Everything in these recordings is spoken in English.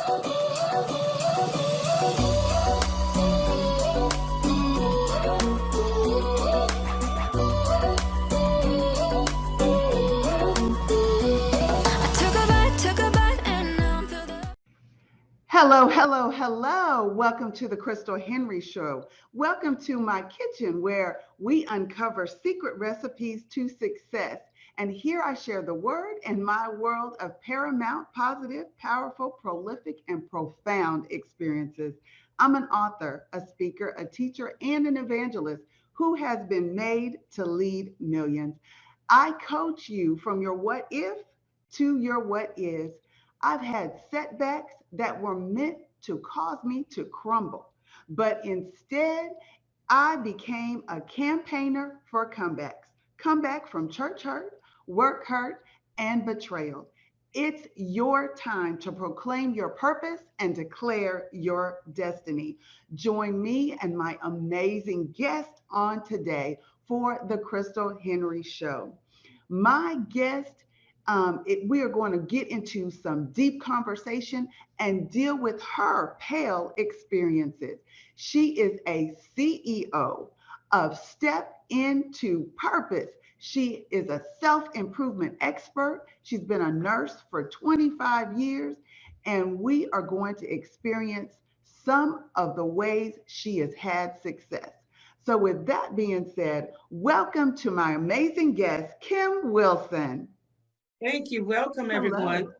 Hello, hello, hello. Welcome to the Krystal Henry Show. Welcome to my kitchen where we uncover secret recipes to success. And here I share the word and my world of paramount, positive, powerful, prolific, and profound experiences. I'm an author, a speaker, a teacher, and an evangelist who has been made to lead millions. I coach you from your what if to your what is. I've had setbacks that were meant to cause me to crumble, but instead, I became a campaigner for comebacks. Comeback from church hurt, work hurt, and betrayal. It's your time to proclaim your purpose and declare your destiny. Join me and my amazing guest on today for the Krystal Henry Show. My guest we are going to get into some deep conversation and deal with her pale experiences. She is a CEO of Step Into Purpose. She is a self-improvement expert. She's been a nurse for 25 years, and we are going to experience some of the ways she has had success. So with that being said, welcome to my amazing guest, Kim Wilson. Thank you. Welcome, everyone. Hello.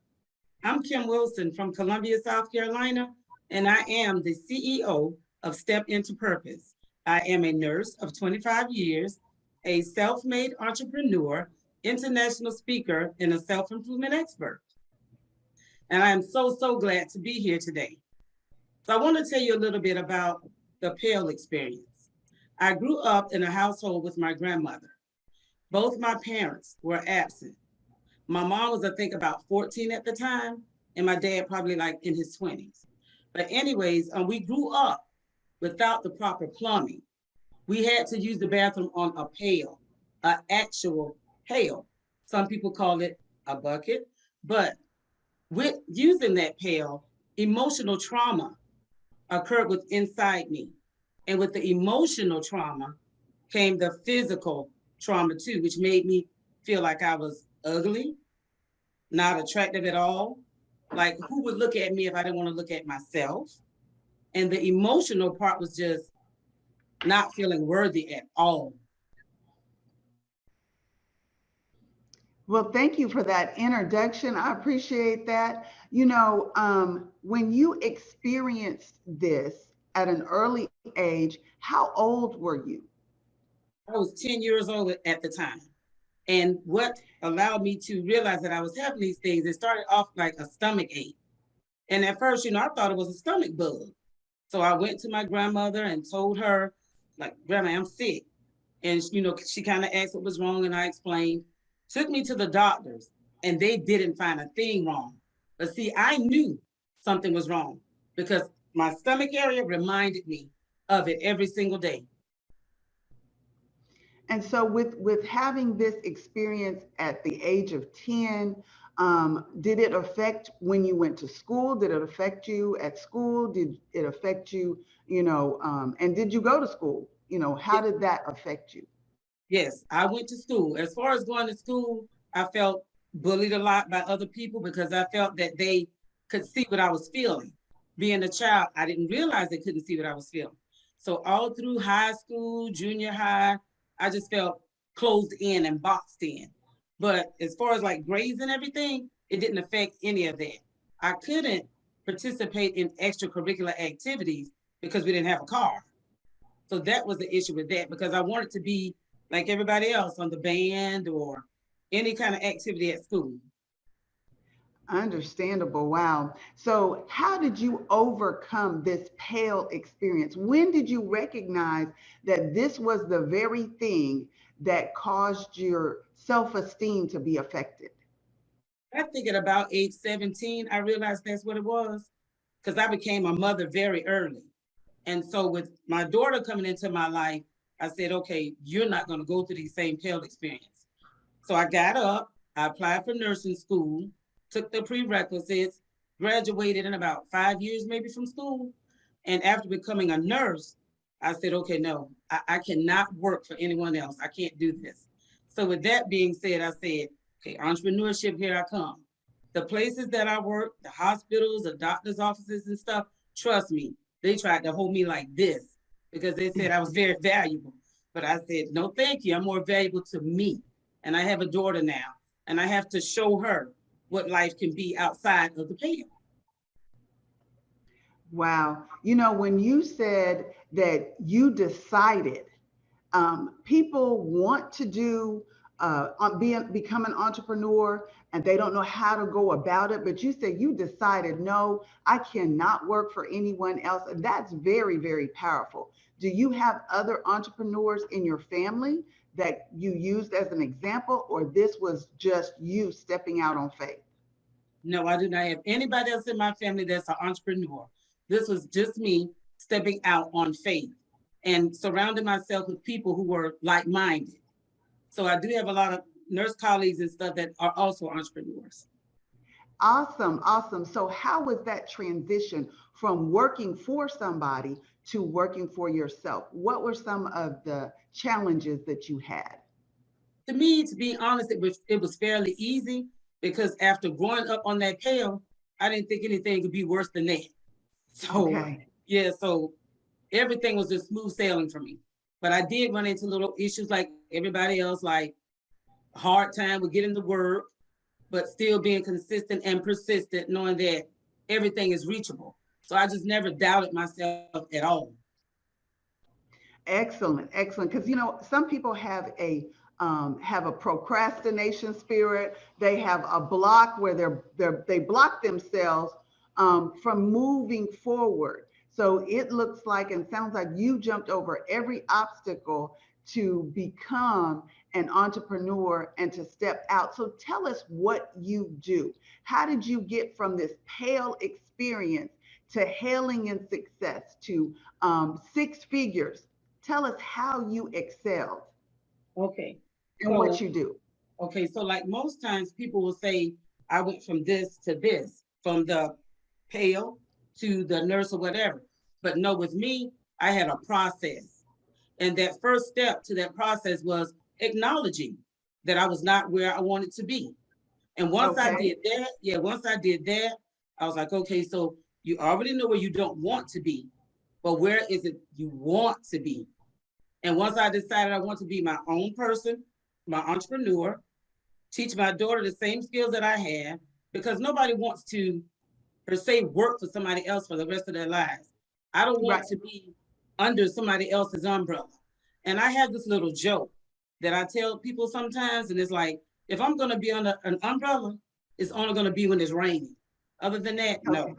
I'm Kim Wilson from Columbia, South Carolina, and I am the CEO of Step Into Purpose. I am a nurse of 25 years, a self-made entrepreneur, international speaker, and a self-improvement expert. And I am so glad to be here today. So I want to tell you a little bit about the pale experience. I grew up in a household with my grandmother. Both my parents were absent. My mom was, I think, about 14 at the time, and my dad probably like in his 20s. But anyways, we grew up without the proper plumbing. We had to use the bathroom on a pail, an actual pail. Some people call it a bucket, but with using that pail, emotional trauma occurred with inside me. And with the emotional trauma came the physical trauma too, which made me feel like I was ugly, not attractive at all. Like, who would look at me if I didn't want to look at myself? And the emotional part was just not feeling worthy at all. Well, thank you for that introduction. I appreciate that. When you experienced this at an early age, how old were you? I was 10 years old at the time. And what allowed me to realize that I was having these things, it started off like a stomach ache. And at first, I thought it was a stomach bug. So I went to my grandmother and told her, like, Grandma, I'm sick. And, she kind of asked what was wrong, and I explained. Took me to the doctors, and they didn't find a thing wrong. But see, I knew something was wrong because my stomach area reminded me of it every single day. And so with having this experience at the age of 10, did it affect when you went to school? Did it affect you at school? Did it affect you, and did you go to school? How did that affect you? Yes, I went to school. As far as going to school, I felt bullied a lot by other people because I felt that they could see what I was feeling. Being a child, I didn't realize they couldn't see what I was feeling. So all through high school, junior high, I just felt closed in and boxed in. But as far as like grades and everything, it didn't affect any of that. I couldn't participate in extracurricular activities because we didn't have a car. So that was the issue with that, because I wanted to be like everybody else on the band or any kind of activity at school. Understandable. Wow. So, how did you overcome this pale experience? When did you recognize that this was the very thing that caused your self esteem to be affected? I think at about age 17, I realized that's what it was, because I became a mother very early. And so with my daughter coming into my life, I said, okay, you're not going to go through the same pale experience. So I got up, I applied for nursing school, took the prerequisites, graduated in about 5 years, maybe from school. And after becoming a nurse, I said, okay, no, I cannot work for anyone else. I can't do this. So with that being said, I said, okay, entrepreneurship, here I come. The places that I work, the hospitals, the doctor's offices and stuff, trust me, they tried to hold me like this because they said I was very valuable. But I said, no, thank you. I'm more valuable to me. And I have a daughter now, and I have to show her what life can be outside of the pale. Wow. You know, when you said that you decided people want to do become an entrepreneur and they don't know how to go about it, but you said you decided, no, I cannot work for anyone else. And that's very, very powerful. Do you have other entrepreneurs in your family that you used as an example, or this was just you stepping out on faith? No, I do not have anybody else in my family that's an entrepreneur. This was just me stepping out on faith and surrounding myself with people who were like minded. So I do have a lot of nurse colleagues and stuff that are also entrepreneurs. Awesome, awesome. So, how was that transition from working for somebody to working for yourself? What were some of the challenges that you had? To me, to be honest, it was fairly easy because after growing up on that pail, I didn't think anything could be worse than that. So Okay. yeah, so everything was just smooth sailing for me. But I did run into little issues like everybody else, like hard time with getting the work, but still being consistent and persistent, knowing that everything is reachable. So I just never doubted myself at all. Excellent, excellent. Because you know, some people have a procrastination spirit. They have a block where they block themselves from moving forward. So it looks like and sounds like you jumped over every obstacle to become an entrepreneur and to step out. So tell us what you do. How did you get from this pale experience to hailing in success to six figures? Tell us how you excelled Okay. and what So you do. so like most times people will say, I went from this to this, from the pale to the nurse or whatever. But no, with me, I had a process. And that first step to that process was acknowledging that I was not where I wanted to be. And once I Okay. did that, yeah, once I did that, I was like, okay, so you already know where you don't want to be, but where is it you want to be? And once I decided I want to be my own person, my entrepreneur, teach my daughter the same skills that I had, because nobody wants to, per se, work for somebody else for the rest of their lives. I don't want Right. to be under somebody else's umbrella. And I have this little joke that I tell people sometimes, and it's like, if I'm going to be under an umbrella, it's only going to be when it's raining. Other than that, Okay. no.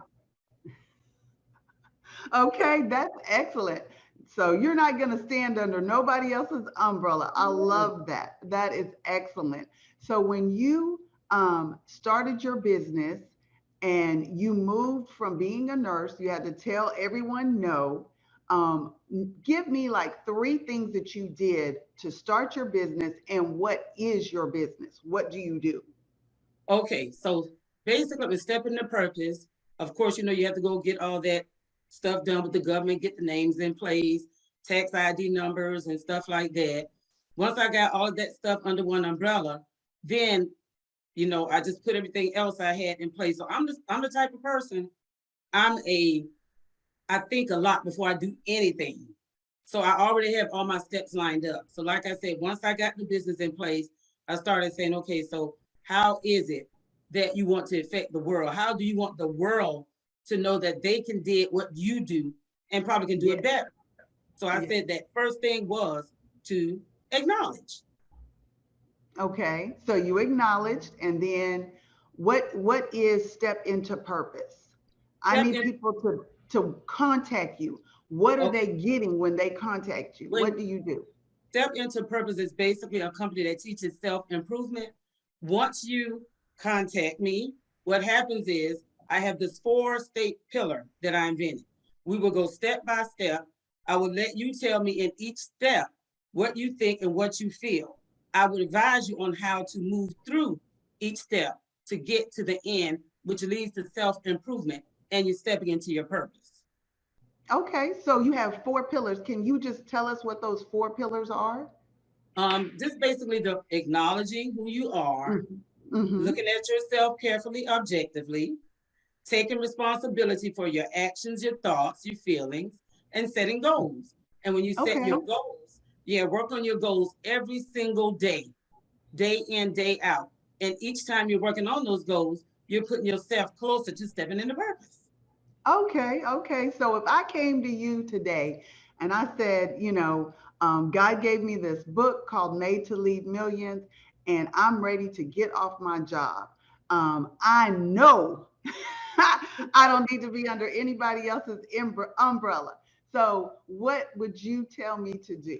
Okay, that's excellent. So you're not going to stand under nobody else's umbrella. I love that. That is excellent. So when you started your business and you moved from being a nurse, you had to tell everyone no. Give me like three things that you did to start your business and what is your business? What do you do? Okay, so basically, with stepping into purpose, of course, you have to go get all that stuff done with the government, get the names in place, tax ID numbers, and stuff like that. Once I got all of that stuff under one umbrella, then I just put everything else I had in place. So I'm the type of person. I'm a I think a lot before I do anything. So I already have all my steps lined up. So like I said, once I got the business in place, I started saying, okay, so how is it that you want to affect the world? How do you want the world to know that they can do what you do and probably can do Yeah, it better? So I yeah. said that first thing was to acknowledge. Okay, so you acknowledged, and then what is step into purpose? I Step need in, people to contact you. What are they okay, getting when they contact you? What when do you do? Step into Purpose is basically a company that teaches self-improvement. Once you contact me, what happens is I have this 4-state pillar that I invented. We will go step by step. I will let you tell me in each step what you think and what you feel. I would advise you on how to move through each step to get to the end which leads to self-improvement, and you're stepping into your purpose. Okay, so you have four pillars. Can you just tell us what those four pillars are? Just basically the acknowledging who you are, Mm-hmm. looking at yourself carefully, objectively, taking responsibility for your actions, your thoughts, your feelings, and setting goals. And when you set Okay. your goals, yeah, work on your goals every single day, day in, day out. And each time you're working on those goals, you're putting yourself closer to stepping into purpose. Okay, okay. So if I came to you today and I said, God gave me this book called Made to Lead Millions, and I'm ready to get off my job, I know I don't need to be under anybody else's umbrella. So, what would you tell me to do?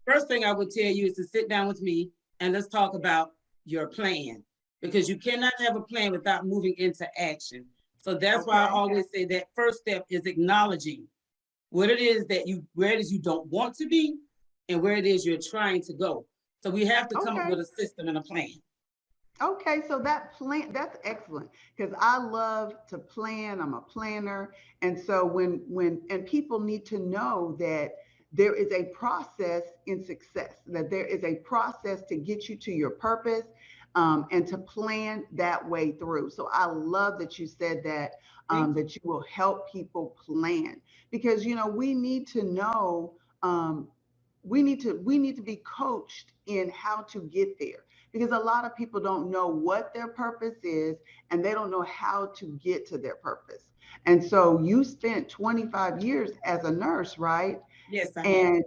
First thing I would tell you is to sit down with me and let's talk about your plan, because you cannot have a plan without moving into action. So that's why I Okay, always say that first step is acknowledging what it is that you, where it is you don't want to be and where it is you're trying to go. So we have to come up okay. with a system and a plan. Okay, so that plan, that's excellent because I love to plan. I'm a planner. And so and people need to know that there is a process in success, that there is a process to get you to your purpose, and to plan that way through. So I love that you said that, Thank you. that you will help people plan because, we need to know, we need to be coached in how to get there because a lot of people don't know what their purpose is and they don't know how to get to their purpose. And so you spent 25 years as a nurse, right? Yes, I have. And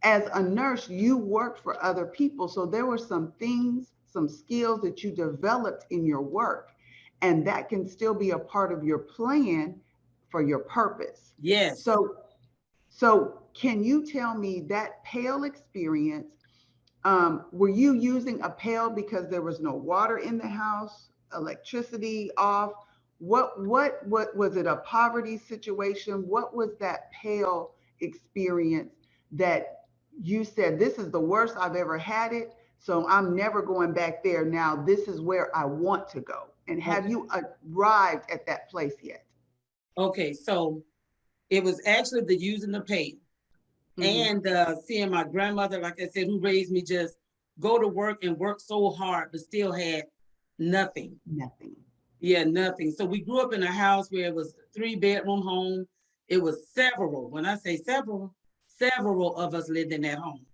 as a nurse, you worked for other people. So there were some things, some skills that you developed in your work, and that can still be a part of your plan for your purpose. Yes. So can you tell me that pail experience? Were you using a pail because there was no water in the house, electricity off? What was it, a poverty situation? What was that pail experience that you said, this is the worst I've ever had it, so I'm never going back there. Now this is where I want to go. And have Okay. you arrived at that place yet? Okay. So it was actually the using the pain Hmm. and seeing my grandmother, like I said, who raised me, just go to work and work so hard, but still had nothing. Nothing. Yeah, nothing. So we grew up in a house where it was a 3 bedroom home. It was several. When I say several, several of us lived in that home.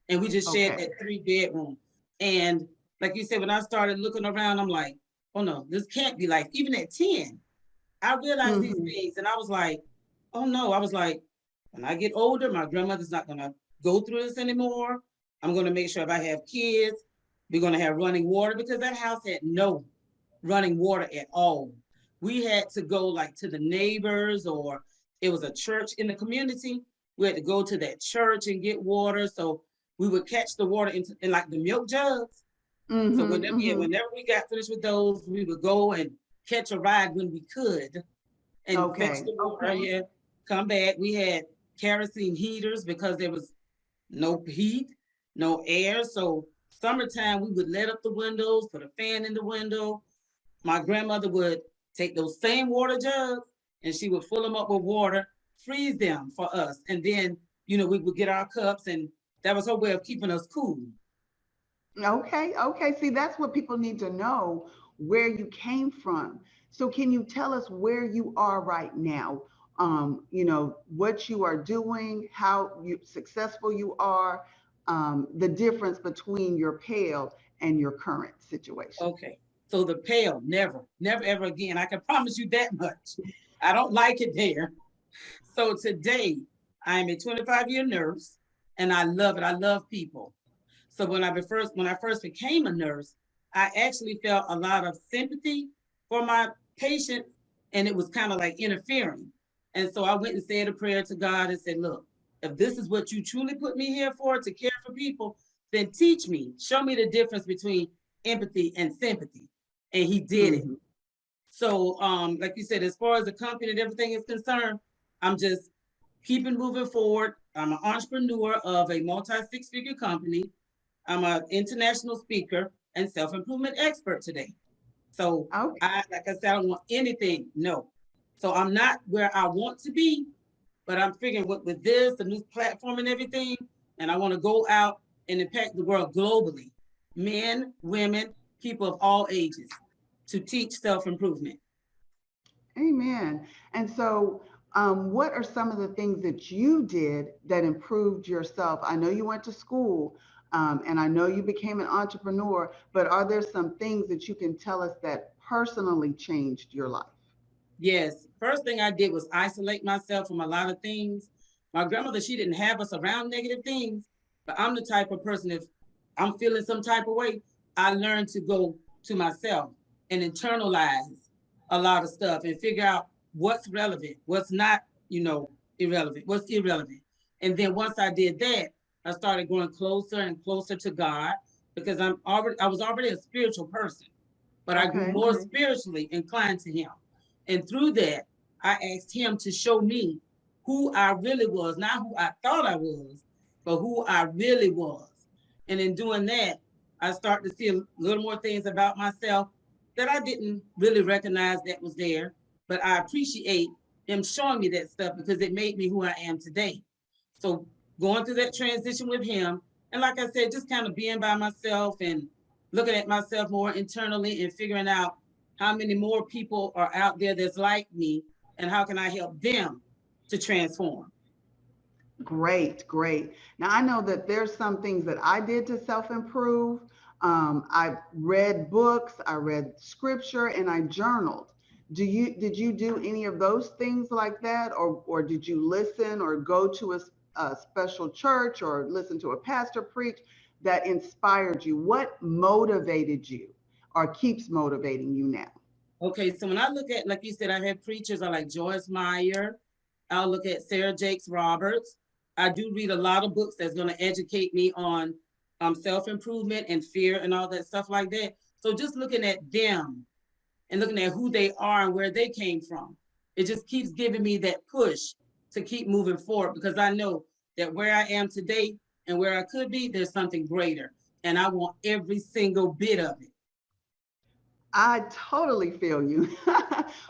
And we just shared Okay. that 3 bedroom. And like you said, when I started looking around, I'm like, oh no, this can't be like, even at 10, I realized these Hmm. things and I was like, oh no, I was like, when I get older, my grandmother's not gonna go through this anymore. I'm gonna make sure if I have kids, we're gonna have running water because that house had no running water at all. We had to go like to the neighbors, or it was a church in the community. We had to go to that church and get water. So we would catch the water in like the milk jugs. So Hmm. whenever, yeah, Hmm. whenever we got finished with those, we would go and catch a ride when we could and fetch Okay. the water. Okay. Yeah, come back. We had kerosene heaters because there was no heat, no air. So summertime, we would let up the windows, put a fan in the window. My grandmother would take those same water jugs and she would fill them up with water, freeze them for us. And then, we would get our cups, and that was her way of keeping us cool. Okay, okay. See, that's what people need to know, where you came from. So can you tell us where you are right now? What you are doing, how successful you are, the difference between your pail and your current situation. Okay. So the pail, never, never, ever again. I can promise you that much. I don't like it there. So today, I'm a 25-year nurse and I love it. I love people. So when I first became a nurse, I actually felt a lot of sympathy for my patients, and it was kind of like interfering. And so I went and said a prayer to God and said, "Look, if this is what you truly put me here for, to care for people, then teach me, show me the difference between empathy and sympathy." And He did it. Hmm. So, like you said, as far as the company and everything is concerned, I'm just keeping moving forward. I'm an entrepreneur of a multi six-figure company. I'm an international speaker and self improvement expert today. So Okay. like I said, I don't want anything. No. So I'm not where I want to be, but I'm figuring with this, the new platform and everything, and I want to go out and impact the world globally. Men, women, people of all ages to teach self-improvement. Amen. And so, what are some of the things that you did that improved yourself? I know you went to school, and I know you became an entrepreneur, but are there some things that you can tell us that personally changed your life? Yes. First thing I did was isolate myself from a lot of things. My grandmother, she didn't have us around negative things, but I'm the type of person, if I'm feeling some type of way, I learned to go to myself and internalize a lot of stuff and figure out what's relevant, what's not, irrelevant, what's irrelevant. And then once I did that, I started going closer and closer to God because I was already a spiritual person, but I grew Okay. more spiritually inclined to him. And through that, I asked him to show me who I really was, not who I thought I was, but who I really was. And in doing that, I started to see a little more things about myself that I didn't really recognize that was there. But I appreciate him showing me that stuff because it made me who I am today. So going through that transition with him, and like I said, just kind of being by myself and looking at myself more internally and figuring out how many more people are out there that's like me and how can I help them to transform. Great, great. Now I know that there's some things that I did to self-improve. I read books, I read scripture, and I journaled. Did you do any of those things like that, or did you listen or go to a special church or listen to a pastor preach that inspired you? What motivated you or keeps motivating you now? Okay, so when I look at, like you said, I have preachers, I like Joyce Meyer. I'll look at Sarah Jakes Roberts. I do read a lot of books that's going to educate me on self-improvement and fear and all that stuff like that. So just looking at them and looking at who they are and where they came from, it just keeps giving me that push to keep moving forward because I know that where I am today and where I could be, there's something greater. And I want every single bit of it. I totally feel you.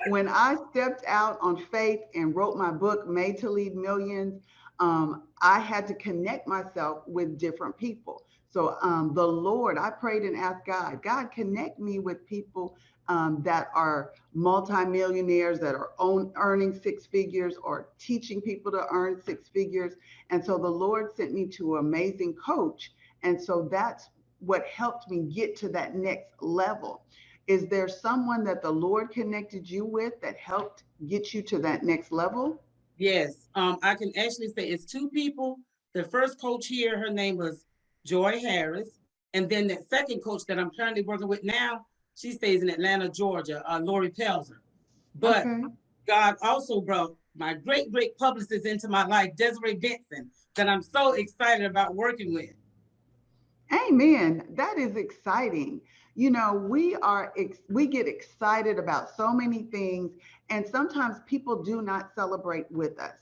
When I stepped out on faith and wrote my book, Made to Lead Millions, I had to connect myself with different people. So the Lord, I prayed and asked God, God, connect me with people that are multimillionaires, that are earning six figures or teaching people to earn six figures. And so the Lord sent me to an amazing coach. And so that's what helped me get to that next level. Is there someone that the Lord connected you with that helped get you to that next level? Yes, I can actually say it's two people. The first coach here, her name was Joy Harris. And then that second coach that I'm currently working with now, she stays in Atlanta, Georgia, Lori Pelzer. But Okay. God also brought my great, great publicist into my life, Desiree Benson, that I'm so excited about working with. Amen. That is exciting. You know, we get excited about so many things, and sometimes people do not celebrate with us.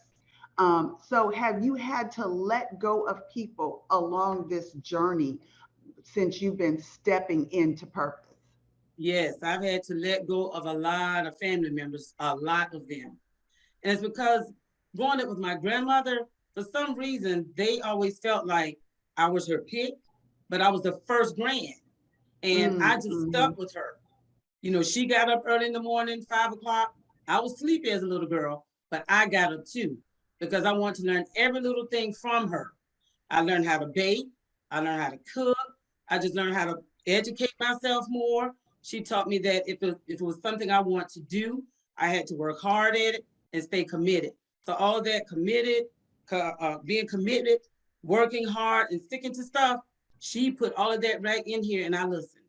So, have you had to let go of people along this journey since you've been stepping into purpose? Yes, I've had to let go of a lot of family members, a lot of them. And it's because growing up with my grandmother, for some reason, they always felt like I was her pick, but I was the first grand. And I just Mm-hmm. stuck with her. You know, she got up early in the morning, 5 o'clock. I was sleepy as a little girl, but I got up too because I wanted to learn every little thing from her. I learned how to bake. I learned how to cook. I just learned how to educate myself more. She taught me that if it was something I want to do, I had to work hard at it and stay committed. So all that committed, being committed, working hard and sticking to stuff, she put all of that right in here and I listened.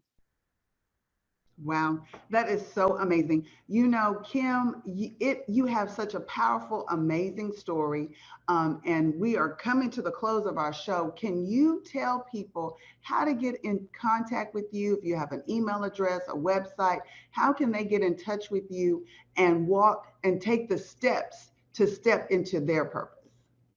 Wow, that is so amazing. You know, Kim, you have such a powerful, amazing story, and we are coming to the close of our show. Can you tell people how to get in contact with you? If you have an email address, a website, how can they get in touch with you and walk and take the steps to step into their purpose?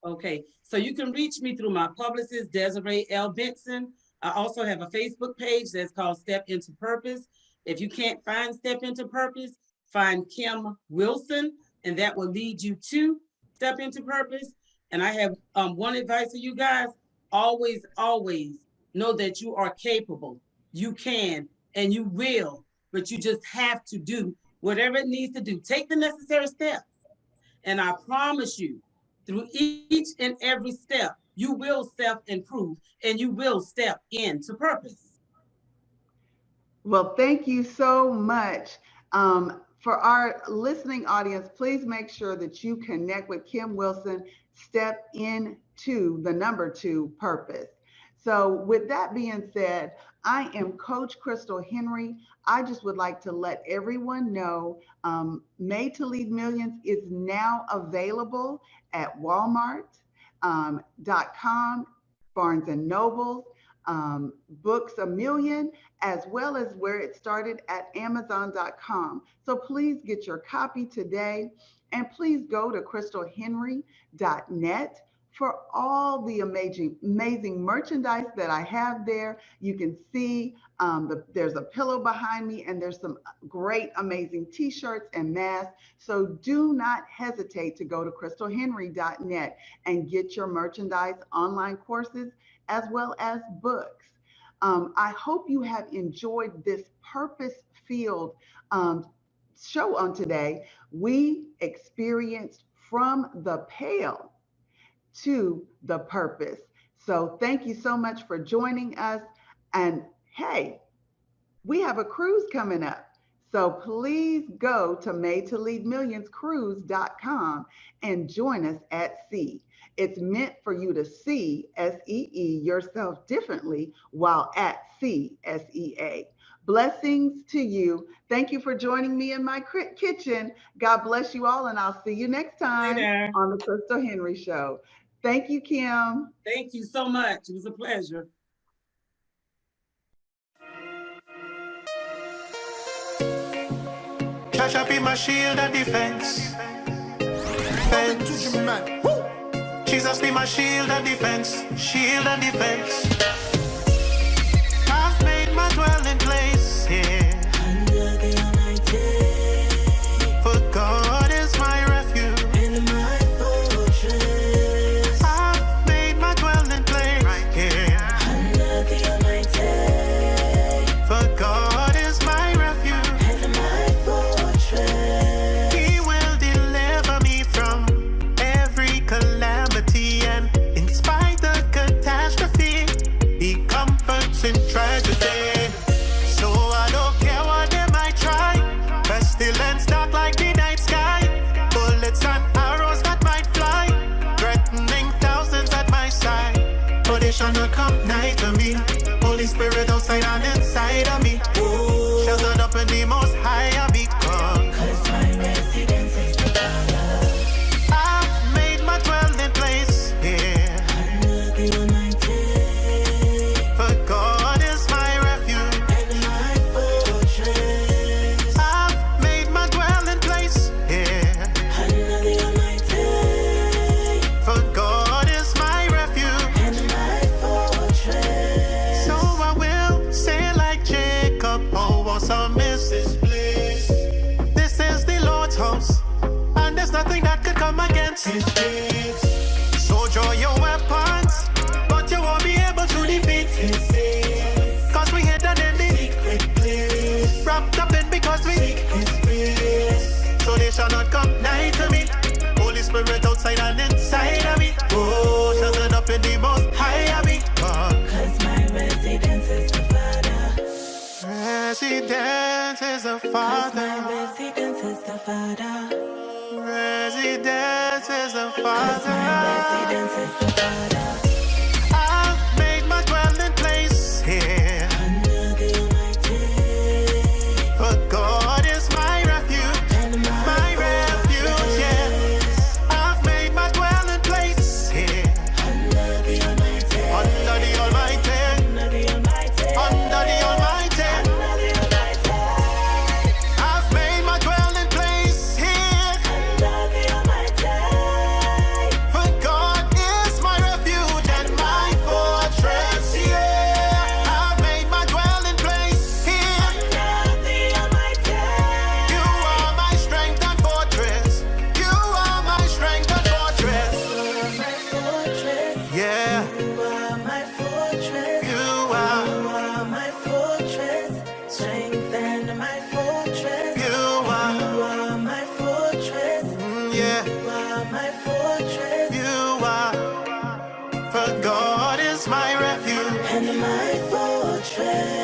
Okay, so you can reach me through my publicist, Desiree L. Benson. I also have a Facebook page that's called Step Into Purpose. If you can't find Step Into Purpose, find Kim Wilson, and that will lead you to Step Into Purpose. And I have one advice for you guys: always, always know that you are capable. You can and you will, but you just have to do whatever it needs to do. Take the necessary steps. And I promise you, through each and every step, you will self-improve and you will step into purpose. Well, thank you so much. For our listening audience, please make sure that you connect with Kim Wilson, step into the number 2 purpose. So with that being said, I am Coach Krystal Henry. I just would like to let everyone know Made to Lead Millions is now available at Walmart.com, Barnes and Noble, Books A Million, as well as where it started at Amazon.com. So please get your copy today, and please go to krystalhenry.net for all the amazing merchandise that I have there. You can see there's a pillow behind me, and there's some great, amazing t-shirts and masks. So do not hesitate to go to krystalhenry.net and get your merchandise, online courses, as well as books. I hope you have enjoyed this purpose-filled show on today. We experienced from the pale to the purpose. So thank you so much for joining us. And hey, we have a cruise coming up. So please go to madetoleadmillionscruise.com and join us at sea. It's meant for you to see, SEE, yourself differently while at sea, SEA. Blessings to you. Thank you for joining me in my kitchen. God bless you all, and I'll see you next time on the Krystal Henry Show. Thank you, Kim. Thank you so much. It was a pleasure. Shall be my shield and defense. Jesus be my shield and defense. Shield and defense. I've made my dwelling place here under the Almighty. For God is my refuge and my fortress. I've made my dwelling place right here under the Almighty. For God is my refuge and my fortress. He will deliver me from every calamity, and in spite of catastrophe, He comforts in tragedy. So I don't care what they might try. Pestilence dark like the night sky. Bullets and arrows that might fly, threatening thousands at my side. But they shall not come nigh to me. Holy Spirit outside and inside of me. Sheltered up in the most high of me. Cause my residence is the Father. I've made my dwelling place here under the Almighty. For God is my refuge and my fortress. I've made my dwelling place here under the Almighty. For God is my refuge and my fortress. So I will say like Jacob, oh awesome is this place. This is the Lord's house, and there's nothing that could come against His gates. So draw your weapons, but you won't be able to defeat His saints. Cause we hidden in the secret place, wrapped up in because we seek His face. So they shall not come nigh to me. Holy Spirit outside and inside of me. Oh, sheltered up in the most high of me. Cause my residence is the Father. Residence is the Father. Cause my residence is the Father. Residence is the Father. My residence is the Father. I've made my dwelling place here under the Almighty. For God is my refuge and my refuge, yes. I've made my dwelling place here under the Almighty. Under the Almighty. Under the Almighty. Under the Almighty. Under the Almighty. I've made my dwelling place here under the Almighty. For God is my refuge. yeah. You are my fortress. You are, for God is my refuge. And my fortress.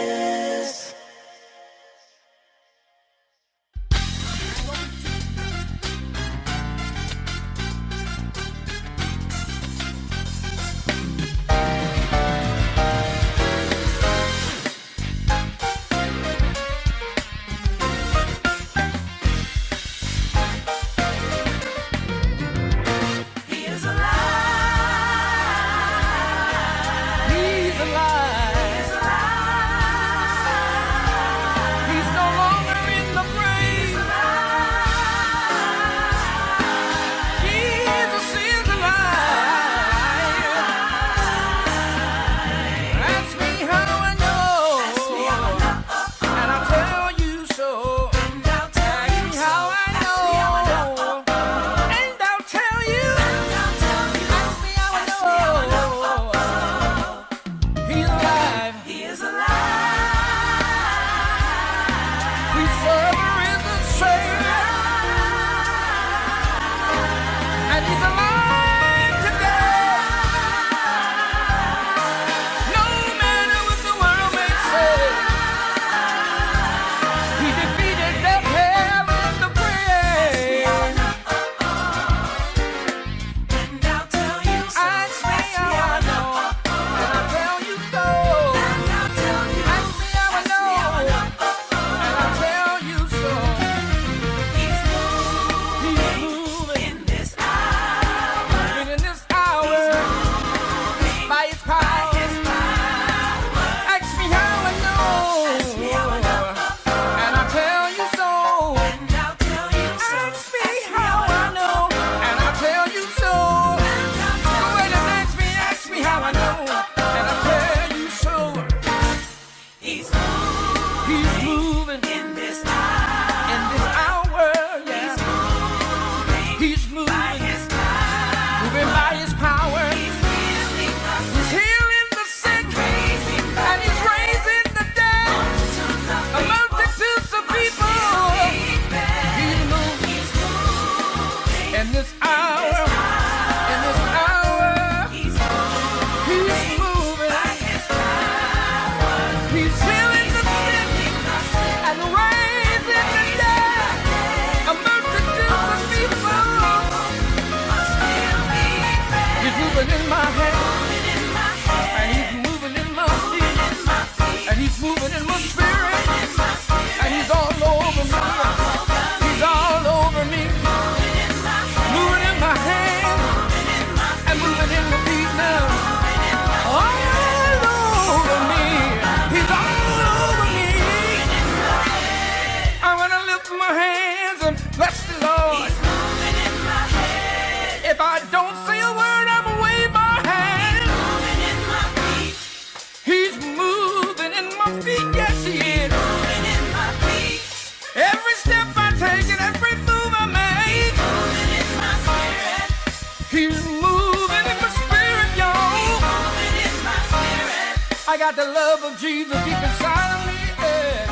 I got the love of Jesus deep inside of me. Yeah.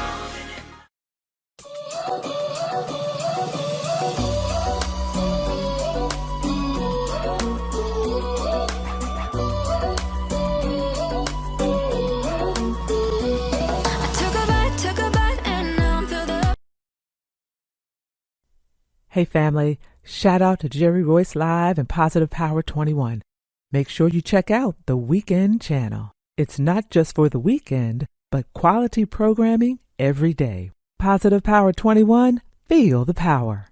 Hey family, shout out to Jerry Royce Live and Positive Power 21. Make sure you check out the Weekend channel. It's not just for the weekend, but quality programming every day. Positive Power 21, feel the power.